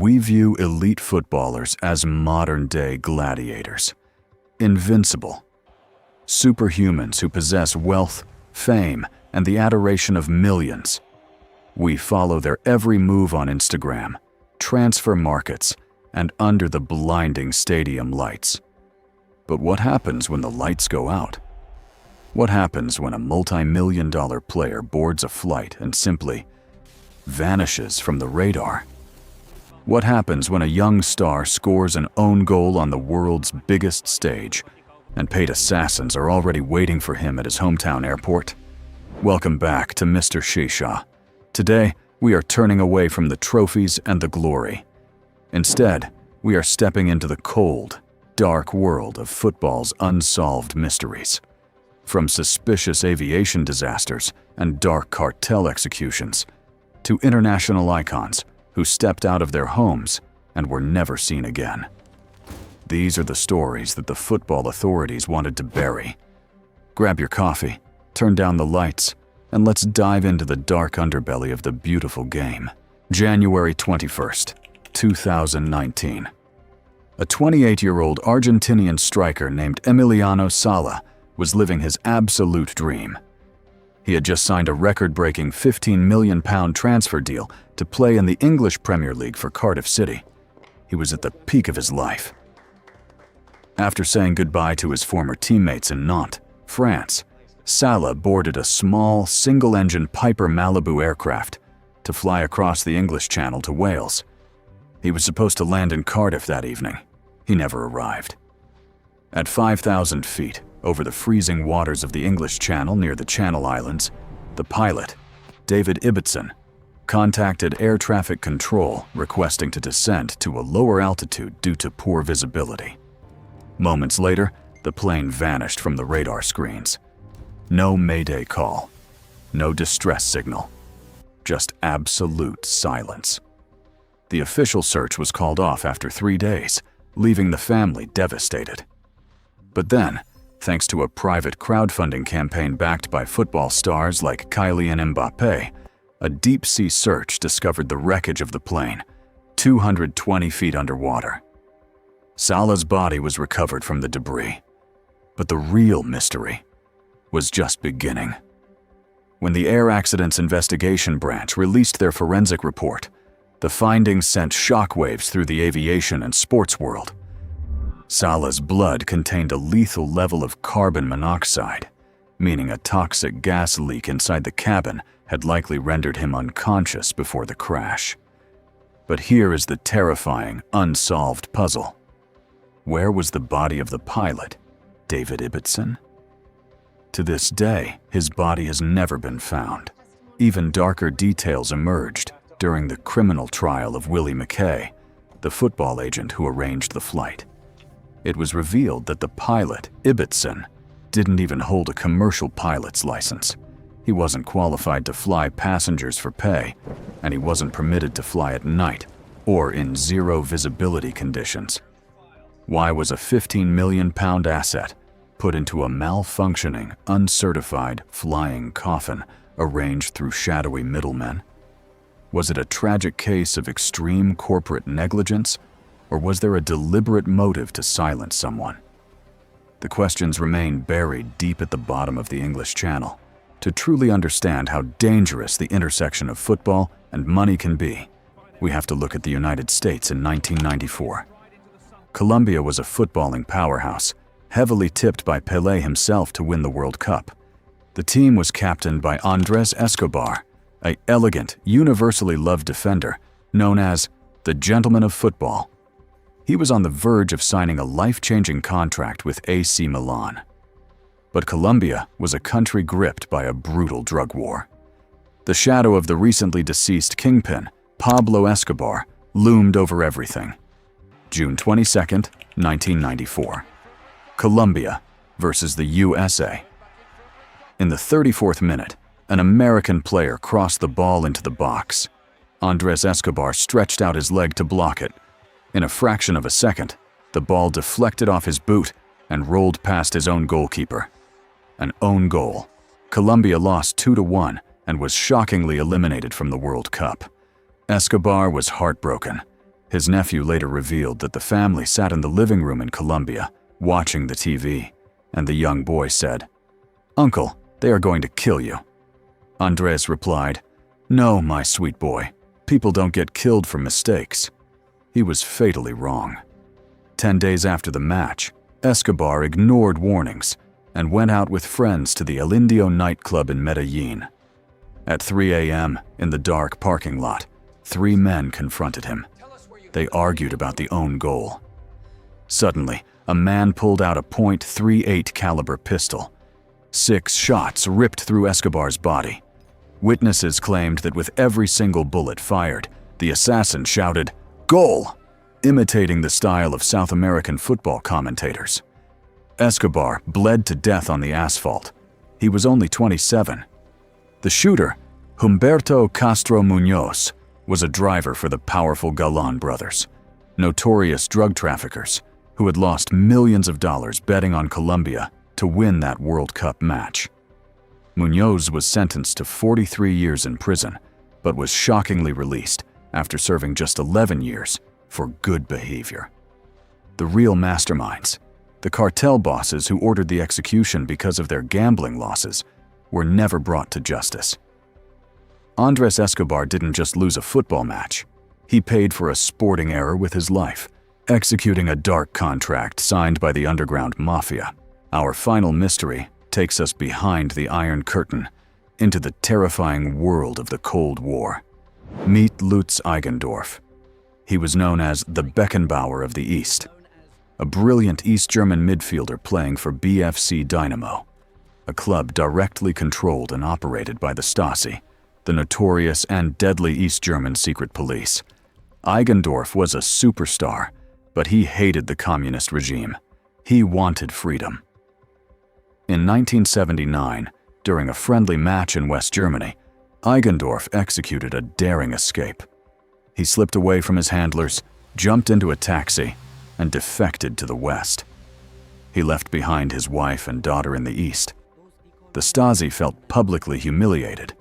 We view elite footballers as modern-day gladiators, invincible, superhumans who possess wealth, fame, and the adoration of millions. We follow their every move on Instagram, transfer markets, and under the blinding stadium lights. But what happens when the lights go out? What happens when a multi-million-dollar player boards a flight and simply vanishes from the radar? What happens when a young star scores an own goal on the world's biggest stage and paid assassins are already waiting for him at his hometown airport? Welcome back to Mr Shesha. Today, we are turning away from the trophies and the glory. Instead, we are stepping into the cold, dark world of football's unsolved mysteries. From suspicious aviation disasters and dark cartel executions, to international icons who stepped out of their homes and were never seen again. These are the stories that the football authorities wanted to bury. Grab your coffee, turn down the lights, and let's dive into the dark underbelly of the beautiful game. January 21st, 2019. A 28-year-old Argentinian striker named Emiliano Sala was living his absolute dream. He had just signed a record-breaking £15 million transfer deal to play in the English Premier League for Cardiff City. He was at the peak of his life. After saying goodbye to his former teammates in Nantes, France, Sala boarded a small, single-engine Piper Malibu aircraft to fly across the English Channel to Wales. He was supposed to land in Cardiff that evening. He never arrived. At 5,000 feet, over the freezing waters of the English Channel near the Channel Islands, the pilot, David Ibbotson, contacted air traffic control requesting to descend to a lower altitude due to poor visibility. Moments later, the plane vanished from the radar screens. No mayday call, no distress signal, just absolute silence. The official search was called off after 3 days, leaving the family devastated. But then, thanks to a private crowdfunding campaign backed by football stars like Kylian Mbappé, a deep-sea search discovered the wreckage of the plane, 220 feet underwater. Salah's body was recovered from the debris, but the real mystery was just beginning. When the Air Accidents Investigation Branch released their forensic report, the findings sent shockwaves through the aviation and sports world. Salah's blood contained a lethal level of carbon monoxide, meaning a toxic gas leak inside the cabin had likely rendered him unconscious before the crash. But here is the terrifying, unsolved puzzle. Where was the body of the pilot, David Ibbotson? To this day, his body has never been found. Even darker details emerged during the criminal trial of Willie McKay, the football agent who arranged the flight. It was revealed that the pilot, Ibbotson, didn't even hold a commercial pilot's license. He wasn't qualified to fly passengers for pay, and he wasn't permitted to fly at night or in zero visibility conditions. Why was a £15 million asset put into a malfunctioning, uncertified flying coffin arranged through shadowy middlemen? Was it a tragic case of extreme corporate negligence, or was there a deliberate motive to silence someone? The questions remain buried deep at the bottom of the English Channel. To truly understand how dangerous the intersection of football and money can be, we have to look at the United States in 1994. Colombia was a footballing powerhouse, heavily tipped by Pelé himself to win the World Cup. The team was captained by Andrés Escobar, an elegant, universally loved defender known as the Gentleman of Football. He was on the verge of signing a life-changing contract with AC Milan. But Colombia was a country gripped by a brutal drug war. The shadow of the recently deceased kingpin, Pablo Escobar, loomed over everything. June 22, 1994. Colombia versus the USA. In the 34th minute, an American player crossed the ball into the box. Andrés Escobar stretched out his leg to block it. In a fraction of a second, the ball deflected off his boot and rolled past his own goalkeeper. An own goal. Colombia lost 2-1 and was shockingly eliminated from the World Cup. Escobar was heartbroken. His nephew later revealed that the family sat in the living room in Colombia, watching the TV, and the young boy said, "Uncle, they are going to kill you." Andres replied, "No, my sweet boy, people don't get killed for mistakes." He was fatally wrong. 10 days after the match, Escobar ignored warnings and went out with friends to the El Indio nightclub in Medellin. At 3 a.m., in the dark parking lot, 3 men confronted him. They argued about the own goal. Suddenly, a man pulled out a .38 caliber pistol. 6 shots ripped through Escobar's body. Witnesses claimed that with every single bullet fired, the assassin shouted, "Goal!" imitating the style of South American football commentators. Escobar bled to death on the asphalt. He was only 27. The shooter, Humberto Castro Muñoz, was a driver for the powerful Galan brothers, notorious drug traffickers who had lost millions of dollars betting on Colombia to win that World Cup match. Muñoz was sentenced to 43 years in prison, but was shockingly released after serving just 11 years for good behavior. The real masterminds, the cartel bosses who ordered the execution because of their gambling losses, were never brought to justice. Andres Escobar didn't just lose a football match. He paid for a sporting error with his life, executing a dark contract signed by the underground mafia. Our final mystery takes us behind the Iron Curtain into the terrifying world of the Cold War. Meet Lutz Eigendorf. He was known as the Beckenbauer of the East, a brilliant East German midfielder playing for BFC Dynamo, a club directly controlled and operated by the Stasi, the notorious and deadly East German secret police. Eigendorf was a superstar, but he hated the communist regime. He wanted freedom. In 1979, during a friendly match in West Germany, Eigendorf executed a daring escape. He slipped away from his handlers, jumped into a taxi, and defected to the West. He left behind his wife and daughter in the East. The Stasi felt publicly humiliated.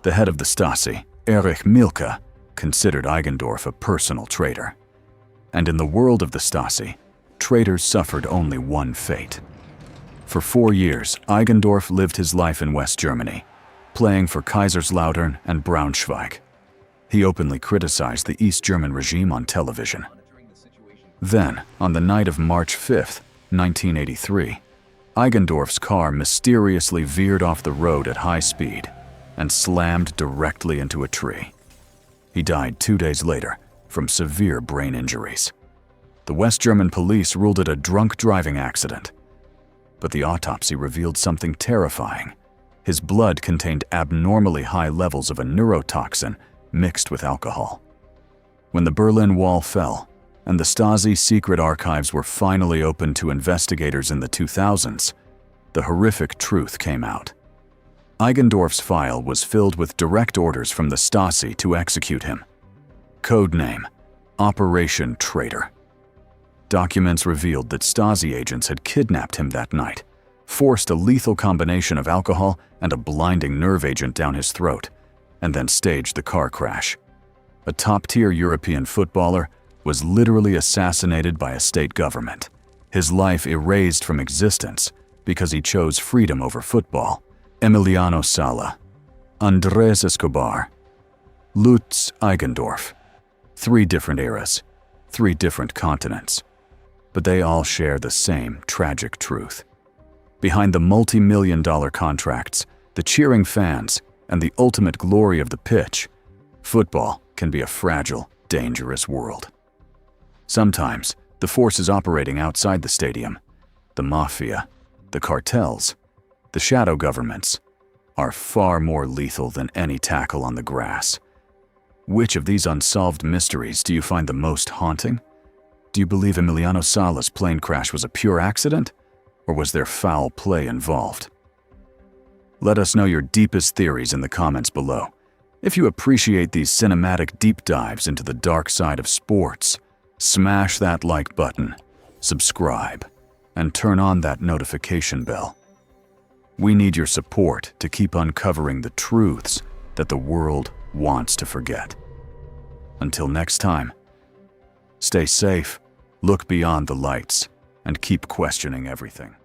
The head of the Stasi, Erich Mielke, considered Eigendorf a personal traitor. And in the world of the Stasi, traitors suffered only one fate. For 4 years, Eigendorf lived his life in West Germany, playing for Kaiserslautern and Braunschweig. He openly criticized the East German regime on television. Then, on the night of March 5, 1983, Eigendorf's car mysteriously veered off the road at high speed and slammed directly into a tree. He died 2 days later from severe brain injuries. The West German police ruled it a drunk driving accident. But the autopsy revealed something terrifying. His blood contained abnormally high levels of a neurotoxin mixed with alcohol. When the Berlin Wall fell, and the Stasi secret archives were finally opened to investigators in the 2000s, the horrific truth came out. Eigendorf's file was filled with direct orders from the Stasi to execute him. Codename: Operation Traitor. Documents revealed that Stasi agents had kidnapped him that night, forced a lethal combination of alcohol and a blinding nerve agent down his throat, and then staged the car crash. A top-tier European footballer was literally assassinated by a state government, his life erased from existence because he chose freedom over football. Emiliano Sala, Andres Escobar, Lutz Eigendorf. 3 different eras, 3 different continents. But they all share the same tragic truth. Behind the multi-million-dollar contracts, the cheering fans, and the ultimate glory of the pitch, football can be a fragile, dangerous world. Sometimes, the forces operating outside the stadium, the mafia, the cartels, the shadow governments, are far more lethal than any tackle on the grass. Which of these unsolved mysteries do you find the most haunting? Do you believe Emiliano Sala's plane crash was a pure accident, or was there foul play involved? Let us know your deepest theories in the comments below. If you appreciate these cinematic deep dives into the dark side of sports, smash that like button, subscribe, and turn on that notification bell. We need your support to keep uncovering the truths that the world wants to forget. Until next time, Stay safe, look beyond the lights, and keep questioning everything.